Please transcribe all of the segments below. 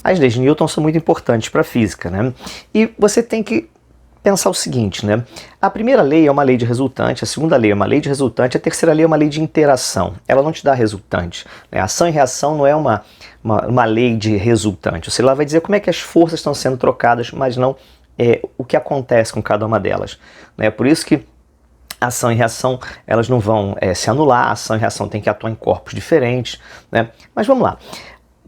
As leis de Newton são muito importantes para a física, né? E você tem que pensar o seguinte, né? A primeira lei é uma lei de resultante, a segunda lei é uma lei de resultante, a terceira lei é uma lei de interação. Ela não te dá resultante, né? Ação e reação não é uma lei de resultante. Você lá vai dizer como é que as forças estão sendo trocadas, mas não o que acontece com cada uma delas, né? Por isso que ação e reação, elas não vão se anular, ação e reação tem que atuar em corpos diferentes, né? Mas vamos lá.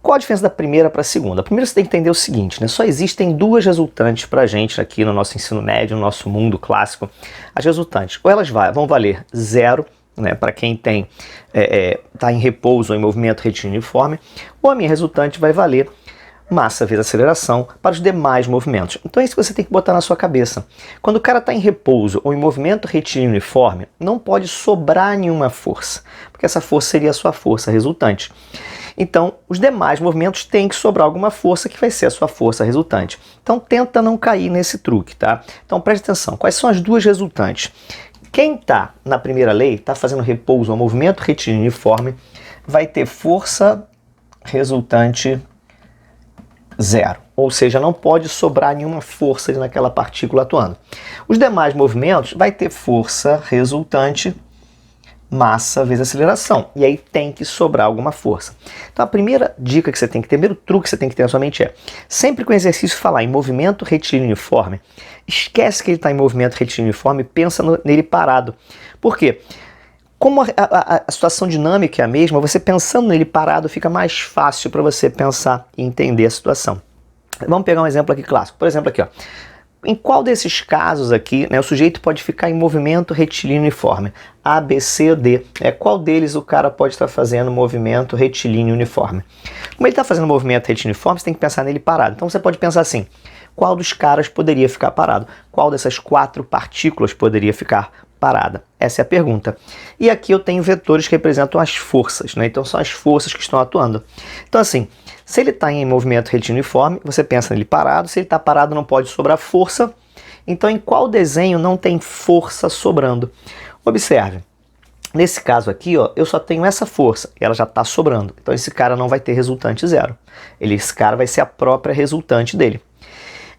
Qual a diferença da primeira para a segunda? Primeiro você tem que entender o seguinte, né? Só existem duas resultantes para a gente aqui no nosso ensino médio, no nosso mundo clássico. As resultantes, ou elas vão valer zero, né, para quem está em repouso ou em movimento retilíneo uniforme, ou a minha resultante vai valer massa vezes aceleração para os demais movimentos. Então é isso que você tem que botar na sua cabeça. Quando o cara está em repouso ou em movimento retilíneo uniforme, não pode sobrar nenhuma força, porque essa força seria a sua força resultante. Então, os demais movimentos têm que sobrar alguma força que vai ser a sua força resultante. Então, tenta não cair nesse truque, tá? Então, preste atenção. Quais são as duas resultantes? Quem está na primeira lei, está fazendo repouso ou movimento retilíneo uniforme, vai ter força resultante zero. Ou seja, não pode sobrar nenhuma força naquela partícula atuando. Os demais movimentos vai ter força resultante massa vezes aceleração. E aí tem que sobrar alguma força. Então a primeira dica que você tem que ter, o primeiro truque que você tem que ter na sua mente é, sempre que o exercício falar em movimento retilíneo uniforme, esquece que ele está em movimento retilíneo uniforme, pensa nele parado. Por quê? Como a situação dinâmica é a mesma, você pensando nele parado fica mais fácil para você pensar e entender a situação. Vamos pegar um exemplo aqui clássico. Por exemplo aqui, ó. Em qual desses casos aqui, né, o sujeito pode ficar em movimento retilíneo uniforme? A, B, C ou D. Qual deles o cara pode estar fazendo movimento retilíneo uniforme? Como ele está fazendo movimento retilíneo uniforme, você tem que pensar nele parado. Então você pode pensar assim, qual dos caras poderia ficar parado? Qual dessas quatro partículas poderia ficar parada? Essa é a pergunta. E aqui eu tenho vetores que representam as forças, né? Então são as forças que estão atuando. Então assim, se ele está em movimento retilíneo uniforme, você pensa nele parado. Se ele está parado, não pode sobrar força. Então, em qual desenho não tem força sobrando? Observe. Nesse caso aqui, ó, eu só tenho essa força. E ela já está sobrando. Então, esse cara não vai ter resultante zero. Esse cara vai ser a própria resultante dele.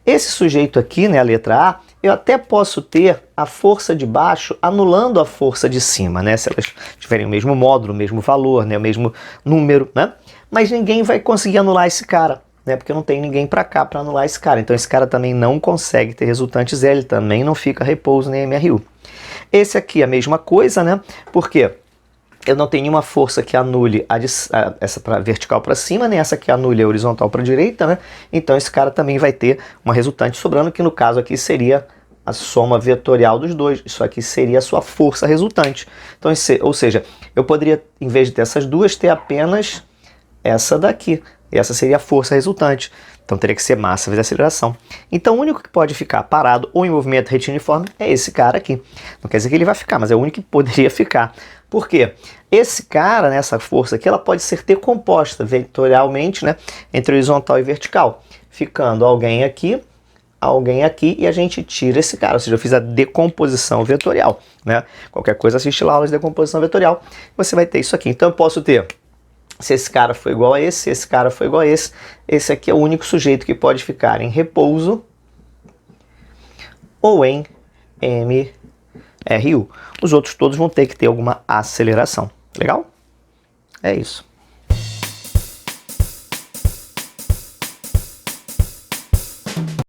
Esse sujeito aqui, né, a letra A, eu até posso ter a força de baixo anulando a força de cima, né? Se elas tiverem o mesmo módulo, o mesmo valor, né, o mesmo número, né? Mas ninguém vai conseguir anular esse cara, né? Porque não tem ninguém para cá para anular esse cara. Então esse cara também não consegue ter resultante zero, ele também não fica repouso nem MRU. Esse aqui é a mesma coisa, né? Por quê? Eu não tenho nenhuma força que anule essa vertical para cima, nem essa que anule a horizontal para a direita, né? Então esse cara também vai ter uma resultante sobrando, que no caso aqui seria a soma vetorial dos dois. Isso aqui seria a sua força resultante. Então, ou seja, eu poderia, em vez de ter essas duas, ter apenas essa daqui. E essa seria a força resultante. Então teria que ser massa vezes aceleração. Então o único que pode ficar parado ou em movimento retilíneo uniforme é esse cara aqui. Não quer dizer que ele vai ficar, mas é o único que poderia ficar. Por quê? Esse cara, né, essa força aqui, ela pode ser decomposta vetorialmente, né, entre horizontal e vertical. Ficando alguém aqui e a gente tira esse cara. Ou seja, eu fiz a decomposição vetorial, né? Qualquer coisa assiste lá a aula de decomposição vetorial. Você vai ter isso aqui. Então eu posso ter, se esse cara for igual a esse cara for igual a esse aqui é o único sujeito que pode ficar em repouso ou em MRU. Os outros todos vão ter que ter alguma aceleração. Legal? É isso.